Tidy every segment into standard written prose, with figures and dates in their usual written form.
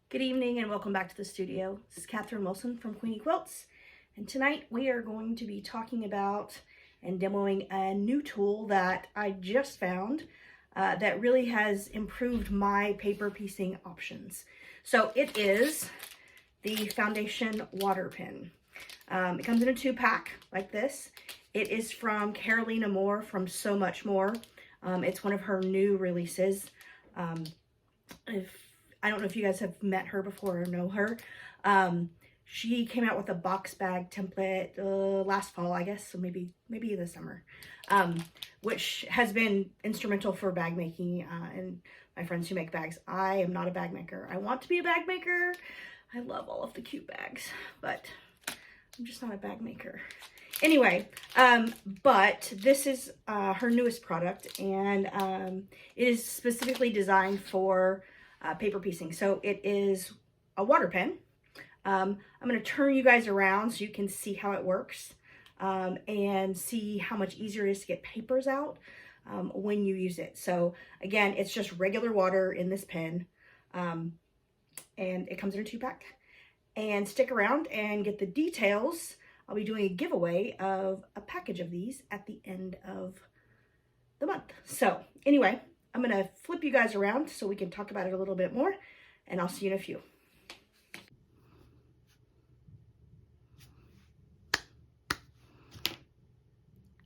Good evening and welcome back to the studio. This is Catherine Wilson from Queenie Quilts, and tonight we are going to be talking about and demoing a new tool that I just found that really has improved my paper piecing options. So it is the Foundation Water Pen. It comes in a 2-pack like this. It is from Carolina Moore from So Much More. It's one of her new releases. I don't know if you guys have met her before or know her. She came out with a box bag template last fall, I guess, so maybe this summer, which has been instrumental for bag making and my friends who make bags. I am not a bag maker. I want to be a bag maker. I love all of the cute bags, but I'm just not a bag maker. Anyway, but this is her newest product, and it is specifically designed for paper piecing. So it is a water pen. I'm going to turn you guys around so you can see how it works and see how much easier it is to get papers out when you use it. So again, it's just regular water in this pen, and it comes in a 2-pack. And stick around and get the details. I'll be doing a giveaway of a package of these at the end of the month. So anyway, I'm going to flip you guys around so we can talk about it a little bit more, and I'll see you in a few.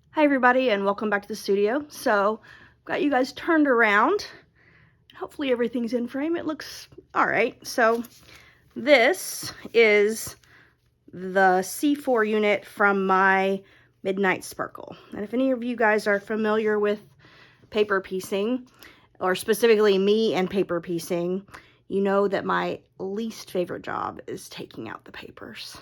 Hi everybody, and welcome back to the studio. So got you guys turned around. Hopefully everything's in frame. It looks all right. So this is the C4 unit from my Midnight Sparkle. And if any of you guys are familiar with paper piecing, or specifically me and paper piecing, you know that my least favorite job is taking out the papers.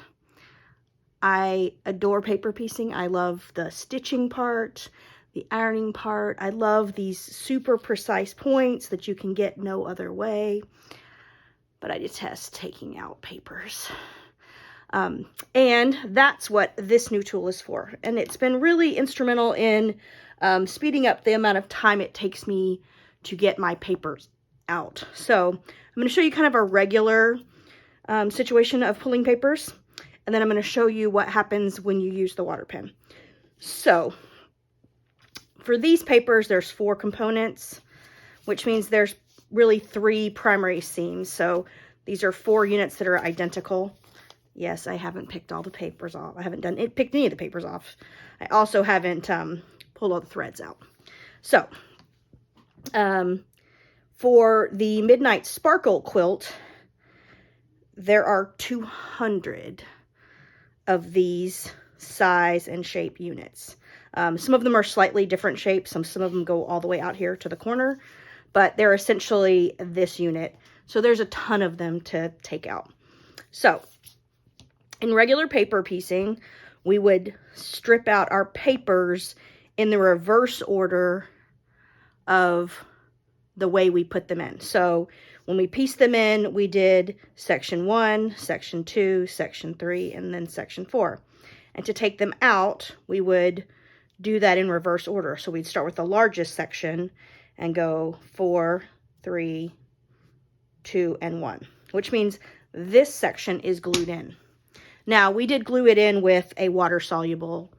I adore paper piecing. I love the stitching part, the ironing part. I love these super precise points that you can get no other way. But I detest taking out papers. And that's what this new tool is for. And it's been really instrumental in speeding up the amount of time it takes me to get my papers out. So I'm going to show you kind of a regular situation of pulling papers. And then I'm going to show you what happens when you use the water pen. So for these papers, there's 4 components, which means there's really 3 primary seams. So these are 4 units that are identical. Yes, I haven't picked all the papers off. I haven't picked any of the papers off. I also haven't pulled all the threads out. So for the Midnight Sparkle quilt, there are 200 of these size and shape units. Some of them are slightly different shapes. Some of them go all the way out here to the corner, but they're essentially this unit. So there's a ton of them to take out. So in regular paper piecing, we would strip out our papers in the reverse order of the way we put them in. So when we pieced them in, we did section 1, section 2, section 3, and then section 4. And to take them out, we would do that in reverse order. So we'd start with the largest section and go 4, 3, 2, and 1, which means this section is glued in. Now, we did glue it in with a water-soluble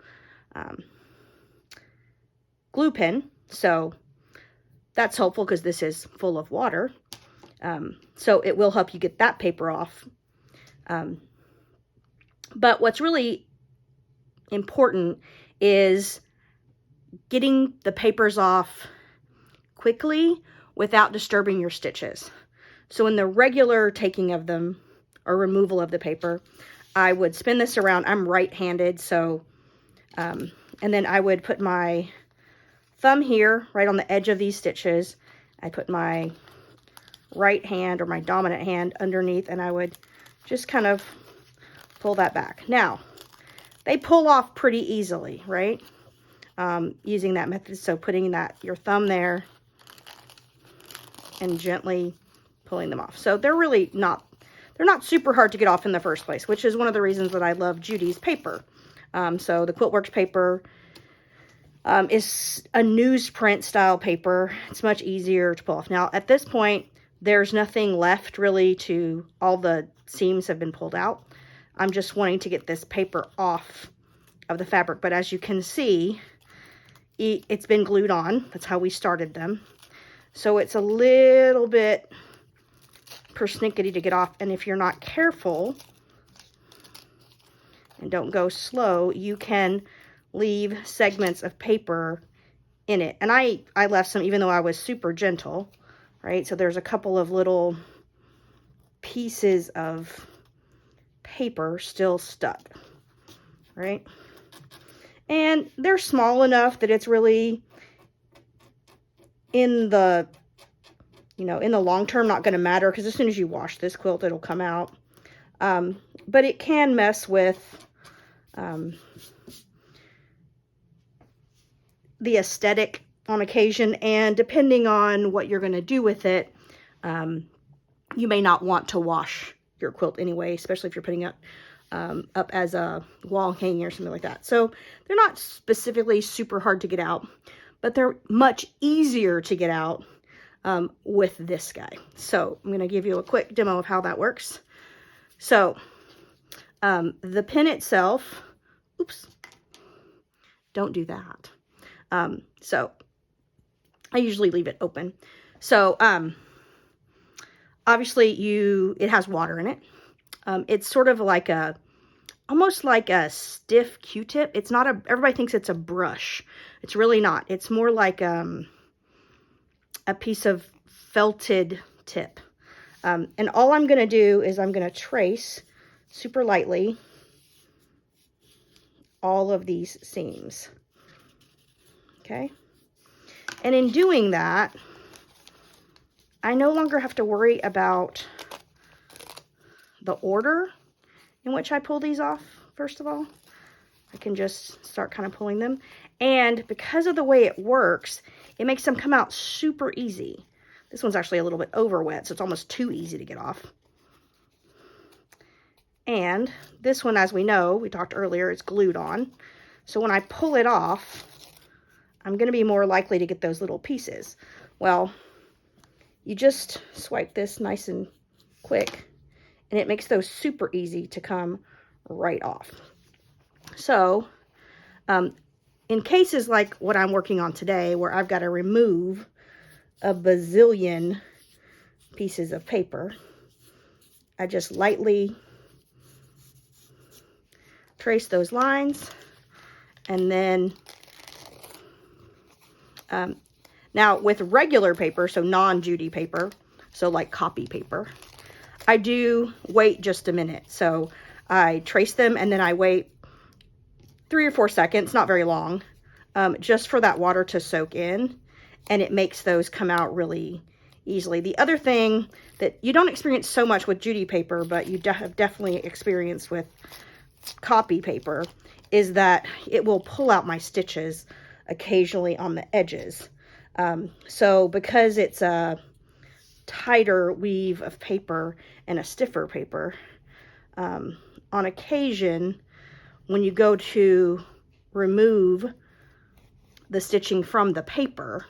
glue pen, so that's helpful because this is full of water. So it will help you get that paper off. But what's really important is getting the papers off quickly without disturbing your stitches. So in the regular taking of them or removal of the paper, I would spin this around. I'm right-handed, so, and then I would put my thumb here, right on the edge of these stitches. I put my right hand or my dominant hand underneath, and I would just kind of pull that back. Now, they pull off pretty easily, right? Using that method. So putting your thumb there and gently pulling them off. So they're really not, they're not super hard to get off in the first place, which is one of the reasons that I love Judy's paper. So the Quiltworks paper is a newsprint style paper. It's much easier to pull off. Now, at this point, there's nothing left really to, all the seams have been pulled out. I'm just wanting to get this paper off of the fabric, but as you can see, it's been glued on. That's how we started them. So it's a little bit persnickety to get off, and if you're not careful and don't go slow, you can leave segments of paper in it. And I left some, even though I was super gentle, right? So there's a couple of little pieces of paper still stuck, right? And they're small enough that it's really, in the, you know, in the long term, not going to matter, because as soon as you wash this quilt, it'll come out. But it can mess with the aesthetic on occasion, and depending on what you're going to do with it, you may not want to wash your quilt anyway, especially if you're putting it up as a wall hanging or something like that. So they're not specifically super hard to get out, but they're much easier to get out with this guy. So I'm going to give you a quick demo of how that works. So the pin itself, oops, don't do that. So I usually leave it open. So obviously it has water in it. It's sort of like almost like a stiff Q-tip. It's not everybody thinks it's a brush. It's really not. It's more like a piece of felted tip. And all I'm going to do is I'm going to trace super lightly all of these seams. Okay. And in doing that, I no longer have to worry about the order in which I pull these off, first of all. I can just start kind of pulling them. And because of the way it works, it makes them come out super easy. This one's actually a little bit over wet, so it's almost too easy to get off. And this one, as we know, we talked earlier, it's glued on. So when I pull it off, I'm going to be more likely to get those little pieces. Well, you just swipe this nice and quick, and it makes those super easy to come right off. So, in cases like what I'm working on today, where I've got to remove a bazillion pieces of paper, I just lightly trace those lines, and then now with regular paper, so non-Judy paper, so like copy paper, I do wait just a minute. So I trace them and then I wait 3 or 4 seconds, not very long, just for that water to soak in, and it makes those come out really easily. The other thing that you don't experience so much with Judy paper, but you have definitely experienced with copy paper, is that it will pull out my stitches occasionally on the edges. So because it's a tighter weave of paper and a stiffer paper, on occasion, when you go to remove the stitching from the paper,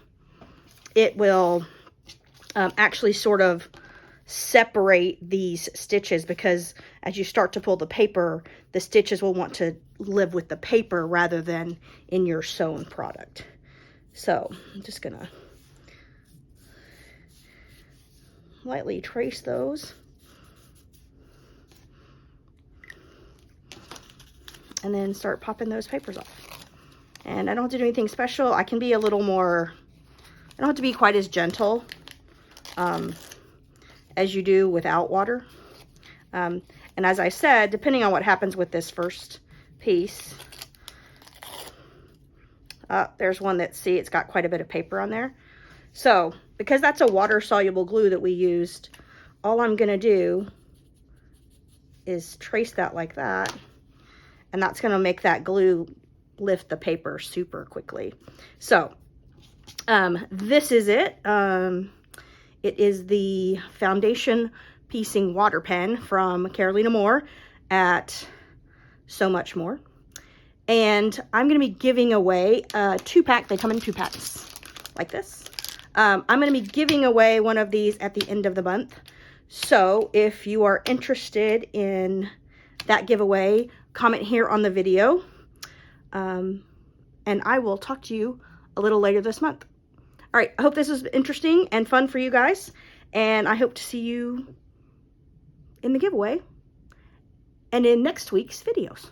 it will actually sort of separate these stitches, because as you start to pull the paper, the stitches will want to live with the paper rather than in your sewn product. So I'm just gonna lightly trace those, and then start popping those papers off. And I don't have to do anything special. I can be a little more, I don't have to be quite as gentle as you do without water. And as I said, depending on what happens with this first piece, there's one that, see, it's got quite a bit of paper on there. So because that's a water-soluble glue that we used, all I'm gonna do is trace that like that, and that's gonna make that glue lift the paper super quickly. So this is it. It is the Foundation Piecing Water Pen from Carolina Moore at So Much More. And I'm going to be giving away a 2-pack. They come in 2 packs like this. I'm going to be giving away one of these at the end of the month. So if you are interested in that giveaway, comment here on the video. And I will talk to you a little later this month. All right, I hope this was interesting and fun for you guys. And I hope to see you in the giveaway and in next week's videos.